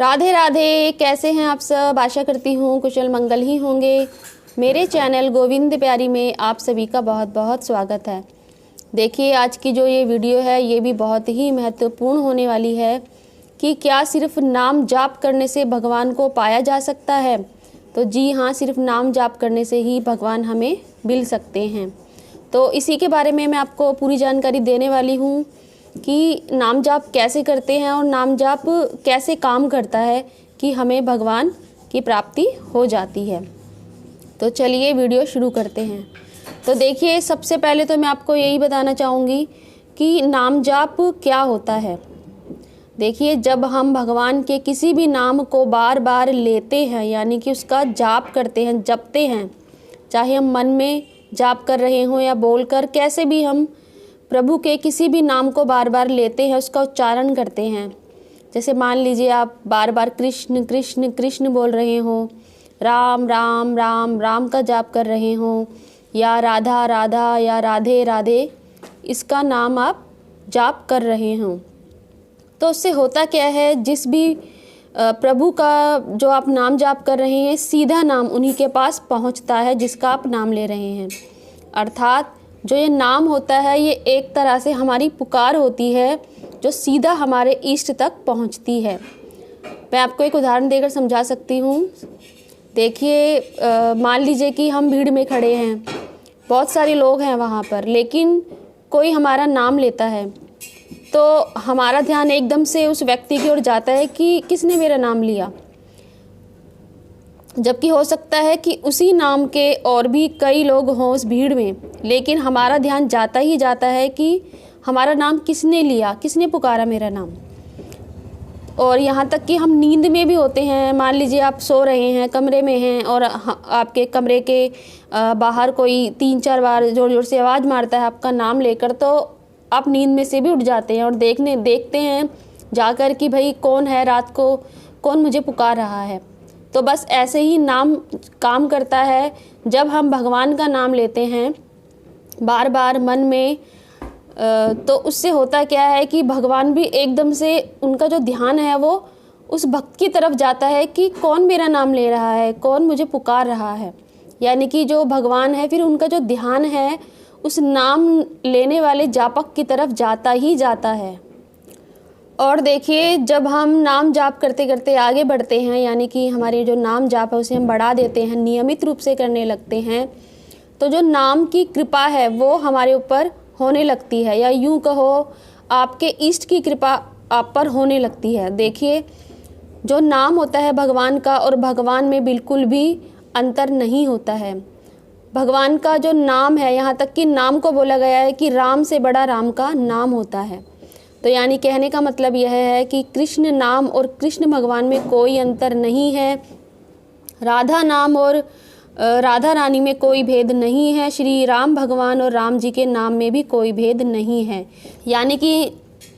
राधे राधे। कैसे हैं आप सब? आशा करती हूँ कुशल मंगल ही होंगे। मेरे चैनल गोविंद प्यारी में आप सभी का बहुत बहुत स्वागत है। देखिए, आज की जो ये वीडियो है ये भी बहुत ही महत्वपूर्ण होने वाली है कि क्या सिर्फ नाम जाप करने से भगवान को पाया जा सकता है? तो जी हाँ, सिर्फ नाम जाप करने से ही भगवान हमें मिल सकते हैं। तो इसी के बारे में मैं आपको पूरी जानकारी देने वाली हूँ कि नाम जाप कैसे करते हैं और नाम जाप कैसे काम करता है कि हमें भगवान की प्राप्ति हो जाती है। तो चलिए वीडियो शुरू करते हैं। तो देखिए, सबसे पहले तो मैं आपको यही बताना चाहूँगी कि नाम जाप क्या होता है। देखिए, जब हम भगवान के किसी भी नाम को बार बार लेते हैं, यानी कि उसका जाप करते हैं, जपते हैं, चाहे हम मन में जाप कर रहे हों या बोलकर, कैसे भी हम प्रभु के किसी भी नाम को बार बार लेते हैं, उसका उच्चारण करते हैं। जैसे मान लीजिए आप बार बार कृष्ण कृष्ण कृष्ण बोल रहे हों, राम राम राम राम का जाप कर रहे हों, या राधा राधा या राधे राधे इसका नाम आप जाप कर रहे हों, तो उससे होता क्या है, जिस भी प्रभु का जो आप नाम जाप कर रहे हैं, सीधा नाम उन्हीं के पास पहुंचता है जिसका आप नाम ले रहे हैं। अर्थात जो ये नाम होता है ये एक तरह से हमारी पुकार होती है जो सीधा हमारे इष्ट तक पहुंचती है। मैं आपको एक उदाहरण देकर समझा सकती हूँ। देखिए, मान लीजिए कि हम भीड़ में खड़े हैं, बहुत सारे लोग हैं वहाँ पर, लेकिन कोई हमारा नाम लेता है तो हमारा ध्यान एकदम से उस व्यक्ति की ओर जाता है कि किसने मेरा नाम लिया, जबकि हो सकता है कि उसी नाम के और भी कई लोग हों उस भीड़ में, लेकिन हमारा ध्यान जाता ही जाता है कि हमारा नाम किसने लिया, किसने पुकारा मेरा नाम। और यहाँ तक कि हम नींद में भी होते हैं। मान लीजिए आप सो रहे हैं, कमरे में हैं, और आपके कमरे के बाहर कोई 3-4 बार ज़ोर ज़ोर से आवाज़ मारता है आपका नाम लेकर, तो आप नींद में से भी उठ जाते हैं और देखते हैं जाकर कि भाई कौन है, रात को कौन मुझे पुकार रहा है। तो बस ऐसे ही नाम काम करता है। जब हम भगवान का नाम लेते हैं बार बार मन में, तो उससे होता क्या है कि भगवान भी एकदम से, उनका जो ध्यान है वो उस भक्त की तरफ जाता है कि कौन मेरा नाम ले रहा है, कौन मुझे पुकार रहा है। यानी कि जो भगवान है, फिर उनका जो ध्यान है उस नाम लेने वाले जापक की तरफ जाता ही जाता है। और देखिए, जब हम नाम जाप करते करते आगे बढ़ते हैं, यानी कि हमारी जो नाम जाप है उसे हम बढ़ा देते हैं, नियमित रूप से करने लगते हैं, तो जो नाम की कृपा है वो हमारे ऊपर होने लगती है, या यूं कहो आपके इष्ट की कृपा आप पर होने लगती है। देखिए, जो नाम होता है भगवान का और भगवान में बिल्कुल भी अंतर नहीं होता है। भगवान का जो नाम है, यहाँ तक कि नाम को बोला गया है कि राम से बड़ा राम का नाम होता है। तो यानी कहने का मतलब यह है कि कृष्ण नाम और कृष्ण भगवान में कोई अंतर नहीं है। राधा नाम और राधा रानी में कोई भेद नहीं है। श्री राम भगवान और राम जी के नाम में भी कोई भेद नहीं है। यानी कि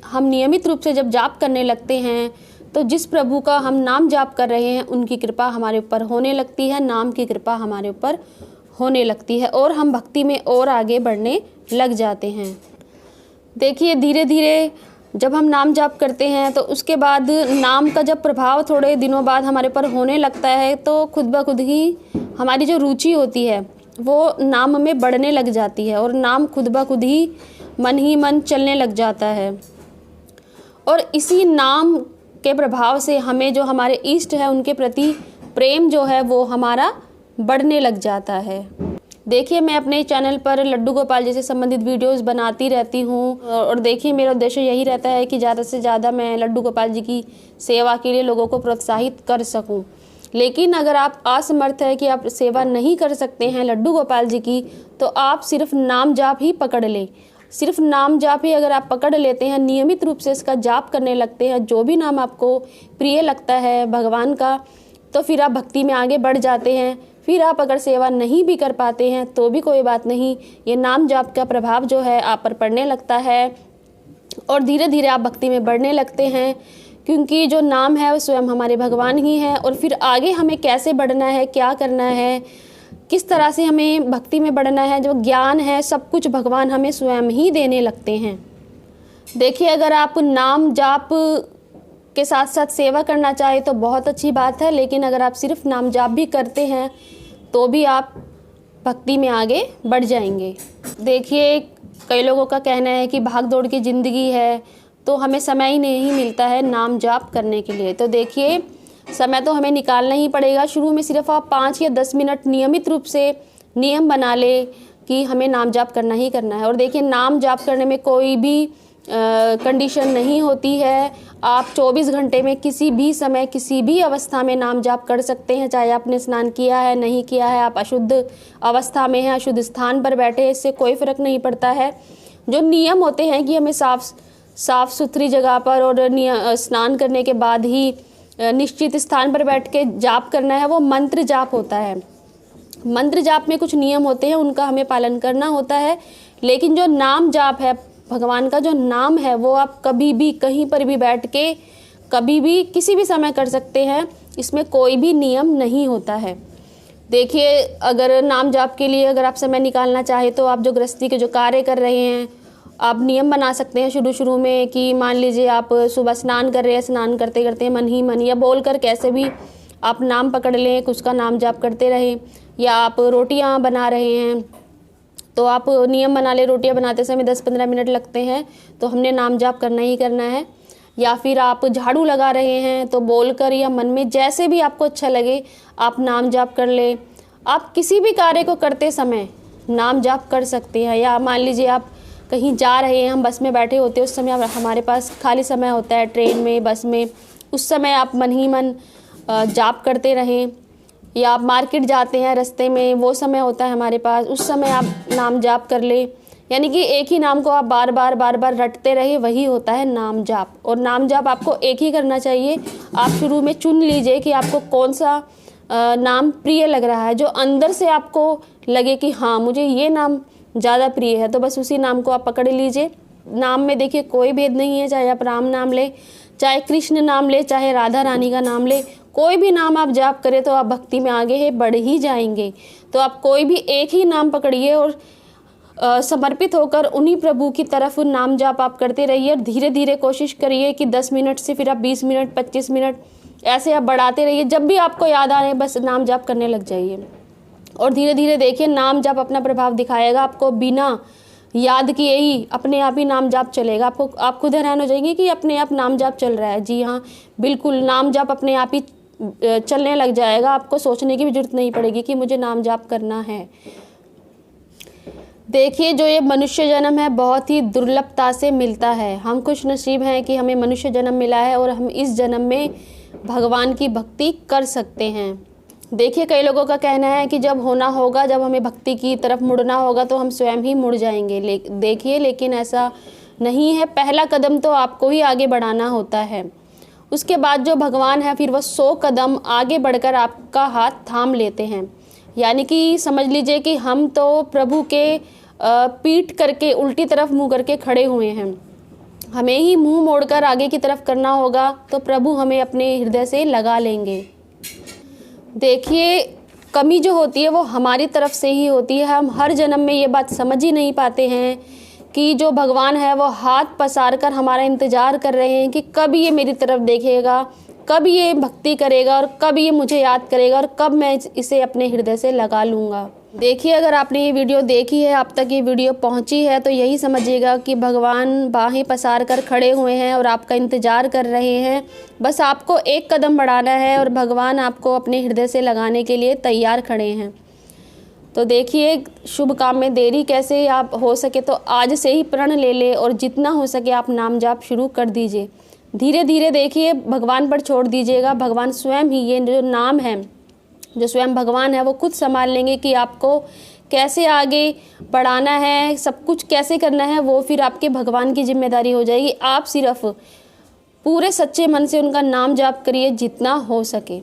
हम नियमित रूप से जब जाप करने लगते हैं तो जिस प्रभु का हम नाम जाप कर रहे हैं उनकी कृपा हमारे ऊपर होने लगती है, नाम की कृपा हमारे ऊपर होने लगती है, और हम भक्ति में और आगे बढ़ने लग जाते हैं। देखिए, धीरे धीरे जब हम नाम जाप करते हैं तो उसके बाद नाम का जब प्रभाव थोड़े दिनों बाद हमारे पर होने लगता है, तो खुद ब खुद ही हमारी जो रुचि होती है वो नाम में बढ़ने लग जाती है, और नाम खुद ब खुद ही मन चलने लग जाता है। और इसी नाम के प्रभाव से हमें जो हमारे इष्ट है उनके प्रति प्रेम जो है वो हमारा बढ़ने लग जाता है। देखिए, मैं अपने चैनल पर लड्डू गोपाल जी से संबंधित वीडियोस बनाती रहती हूँ, और देखिए मेरा उद्देश्य यही रहता है कि ज़्यादा से ज़्यादा मैं लड्डू गोपाल जी की सेवा के लिए लोगों को प्रोत्साहित कर सकूँ। लेकिन अगर आप असमर्थ है कि आप सेवा नहीं कर सकते हैं लड्डू गोपाल जी की, तो आप सिर्फ नाम जाप ही पकड़ लें। सिर्फ नाम जाप ही अगर आप पकड़ लेते हैं, नियमित रूप से इसका जाप करने लगते हैं, जो भी नाम आपको प्रिय लगता है भगवान का, तो फिर आप भक्ति में आगे बढ़ जाते हैं। फिर आप अगर सेवा नहीं भी कर पाते हैं तो भी कोई बात नहीं, ये नाम जाप का प्रभाव जो है आप पर पड़ने लगता है, और धीरे धीरे आप भक्ति में बढ़ने लगते हैं, क्योंकि जो नाम है वो स्वयं हमारे भगवान ही है। और फिर आगे हमें कैसे बढ़ना है, क्या करना है, किस तरह से हमें भक्ति में बढ़ना है, जो ज्ञान है सब कुछ भगवान हमें स्वयं ही देने लगते हैं। देखिए, अगर आप नाम जाप के साथ साथ सेवा करना चाहे तो बहुत अच्छी बात है, लेकिन अगर आप सिर्फ नाम जाप भी करते हैं तो भी आप भक्ति में आगे बढ़ जाएंगे। देखिए, कई लोगों का कहना है कि भाग दौड़ की ज़िंदगी है तो हमें समय ही नहीं मिलता है नाम जाप करने के लिए। तो देखिए, समय तो हमें निकालना ही पड़ेगा। शुरू में सिर्फ आप 5 या 10 मिनट नियमित रूप से नियम बना ले कि हमें नाम जाप करना ही करना है। और देखिए, नाम जाप करने में कोई भी कंडीशन नहीं होती है। आप 24 घंटे में किसी भी समय किसी भी अवस्था में नाम जाप कर सकते हैं। चाहे आपने स्नान किया है, नहीं किया है, आप अशुद्ध अवस्था में हैं, अशुद्ध स्थान पर बैठे हैं, इससे कोई फ़र्क नहीं पड़ता है। जो नियम होते हैं कि हमें साफ सुथरी जगह पर और स्नान करने के बाद ही निश्चित स्थान पर बैठ के जाप करना है, वो मंत्र जाप होता है। मंत्र जाप में कुछ नियम होते हैं, उनका हमें पालन करना होता है। लेकिन जो नाम जाप है, भगवान का जो नाम है, वो आप कभी भी कहीं पर भी बैठ के कभी भी किसी भी समय कर सकते हैं। इसमें कोई भी नियम नहीं होता है। देखिए, अगर नाम जाप के लिए अगर आप समय निकालना चाहे तो आप जो गृहस्थी के जो कार्य कर रहे हैं, आप नियम बना सकते हैं शुरू में कि मान लीजिए आप सुबह स्नान कर रहे हैं, स्नान करते करते मन ही मन या बोल कर कैसे भी आप नाम पकड़ लें, कुछ का नाम जाप करते रहें। या आप रोटियां बना रहे हैं तो आप नियम बना ले, रोटियां बनाते समय 10-15 मिनट लगते हैं तो हमने नाम जाप करना ही करना है। या फिर आप झाड़ू लगा रहे हैं तो बोलकर या मन में जैसे भी आपको अच्छा लगे आप नाम जाप कर ले। आप किसी भी कार्य को करते समय नाम जाप कर सकते हैं। या मान लीजिए आप कहीं जा रहे हैं, हम बस में बैठे होते हैं, उस समय हमारे पास खाली समय होता है, ट्रेन में, बस में, उस समय आप मन ही मन जाप करते रहें। या आप मार्केट जाते हैं, रास्ते में वो समय होता है हमारे पास, उस समय आप नाम जाप कर ले। यानी कि एक ही नाम को आप बार बार रटते रहे, वही होता है नाम जाप। और नाम जाप आपको एक ही करना चाहिए। आप शुरू में चुन लीजिए कि आपको कौन सा नाम प्रिय लग रहा है, जो अंदर से आपको लगे कि हाँ मुझे ये नाम ज़्यादा प्रिय है, तो बस उसी नाम को आप पकड़ लीजिए। नाम में देखिए कोई भेद नहीं है, चाहे आप राम नाम ले, चाहे कृष्ण नाम ले, चाहे राधा रानी का नाम ले, कोई भी नाम आप जाप करें तो आप भक्ति में आगे है बढ़ ही जाएंगे। तो आप कोई भी एक ही नाम पकड़िए और समर्पित होकर उन्हीं प्रभु की तरफ नाम जाप आप करते रहिए। और धीरे धीरे कोशिश करिए कि 10 मिनट से फिर आप 20 मिनट, 25 मिनट ऐसे आप बढ़ाते रहिए। जब भी आपको याद आ रहे बस नाम जाप करने लग जाइए। और धीरे धीरे देखिए नाम जाप अपना प्रभाव दिखाएगा। आपको बिना याद किए ही अपने आप ही नाम जाप चलेगा। आप खुद हैरान हो जाएंगे कि अपने आप नाम जाप चल रहा है। जी हाँ, बिल्कुल, नाम जाप अपने आप ही चलने लग जाएगा। आपको सोचने की भी जरूरत नहीं पड़ेगी कि मुझे नाम जाप करना है। देखिए, जो ये मनुष्य जन्म है बहुत ही दुर्लभता से मिलता है। हम खुश नसीब हैं कि हमें मनुष्य जन्म मिला है और हम इस जन्म में भगवान की भक्ति कर सकते हैं। देखिए, कई लोगों का कहना है कि जब होना होगा, जब हमें भक्ति की तरफ मुड़ना होगा तो हम स्वयं ही मुड़ जाएंगे। देखिए, लेकिन ऐसा नहीं है। पहला कदम तो आपको ही आगे बढ़ाना होता है। उसके बाद जो भगवान है फिर वो 100 कदम आगे बढ़कर आपका हाथ थाम लेते हैं। यानी कि समझ लीजिए कि हम तो प्रभु के पीठ करके उल्टी तरफ मुँह करके खड़े हुए हैं। हमें ही मुँह मोड़कर आगे की तरफ करना होगा तो प्रभु हमें अपने हृदय से लगा लेंगे। देखिए, कमी जो होती है वो हमारी तरफ से ही होती है। हम हर जन्म में ये बात समझ ही नहीं पाते हैं कि जो भगवान है वो हाथ पसार कर हमारा इंतज़ार कर रहे हैं कि कब ये मेरी तरफ देखेगा, कब ये भक्ति करेगा और कब ये मुझे याद करेगा और कब मैं इसे अपने हृदय से लगा लूँगा। देखिए, अगर आपने ये वीडियो देखी है, आप तक ये वीडियो पहुंची है, तो यही समझिएगा कि भगवान बाहें पसार कर खड़े हुए हैं और आपका इंतज़ार कर रहे हैं। बस आपको एक कदम बढ़ाना है और भगवान आपको अपने हृदय से लगाने के लिए तैयार खड़े हैं। तो देखिए, शुभ काम में देरी कैसे, आप हो सके तो आज से ही प्रण ले ले और जितना हो सके आप नाम जाप शुरू कर दीजिए। धीरे धीरे देखिए भगवान पर छोड़ दीजिएगा। भगवान स्वयं ही, ये जो नाम है, जो स्वयं भगवान है, वो खुद संभाल लेंगे कि आपको कैसे आगे बढ़ाना है, सब कुछ कैसे करना है, वो फिर आपके भगवान की जिम्मेदारी हो जाएगी। आप सिर्फ पूरे सच्चे मन से उनका नाम जाप करिए जितना हो सके।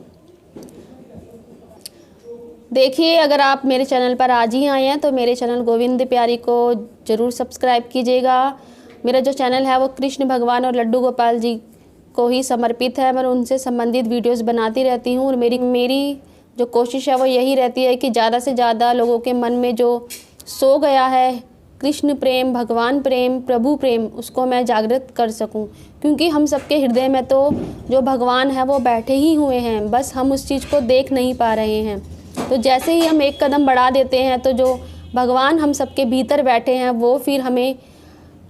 देखिए, अगर आप मेरे चैनल पर आज ही आए हैं तो मेरे चैनल गोविंद प्यारी को ज़रूर सब्सक्राइब कीजिएगा। मेरा जो चैनल है वो कृष्ण भगवान और लड्डू गोपाल जी को ही समर्पित है। मैं उनसे संबंधित वीडियोस बनाती रहती हूँ और मेरी जो कोशिश है वो यही रहती है कि ज़्यादा से ज़्यादा लोगों के मन में जो सो गया है कृष्ण प्रेम, भगवान प्रेम, प्रभु प्रेम उसको मैं जागृत कर सकूं। क्योंकि हम सबके हृदय में तो जो भगवान है वो बैठे ही हुए हैं, बस हम उस चीज़ को देख नहीं पा रहे हैं। तो जैसे ही हम एक कदम बढ़ा देते हैं तो जो भगवान हम सबके भीतर बैठे हैं वो फिर हमें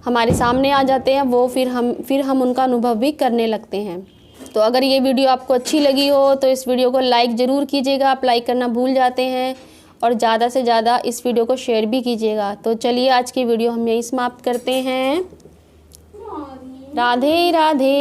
हमारे सामने आ जाते हैं, वो फिर हम उनका अनुभव भी करने लगते हैं। तो अगर ये वीडियो आपको अच्छी लगी हो तो इस वीडियो को लाइक ज़रूर कीजिएगा, आप लाइक करना भूल जाते हैं, और ज़्यादा से ज़्यादा इस वीडियो को शेयर भी कीजिएगा। तो चलिए आज की वीडियो हम यहीं समाप्त करते हैं। राधे राधे।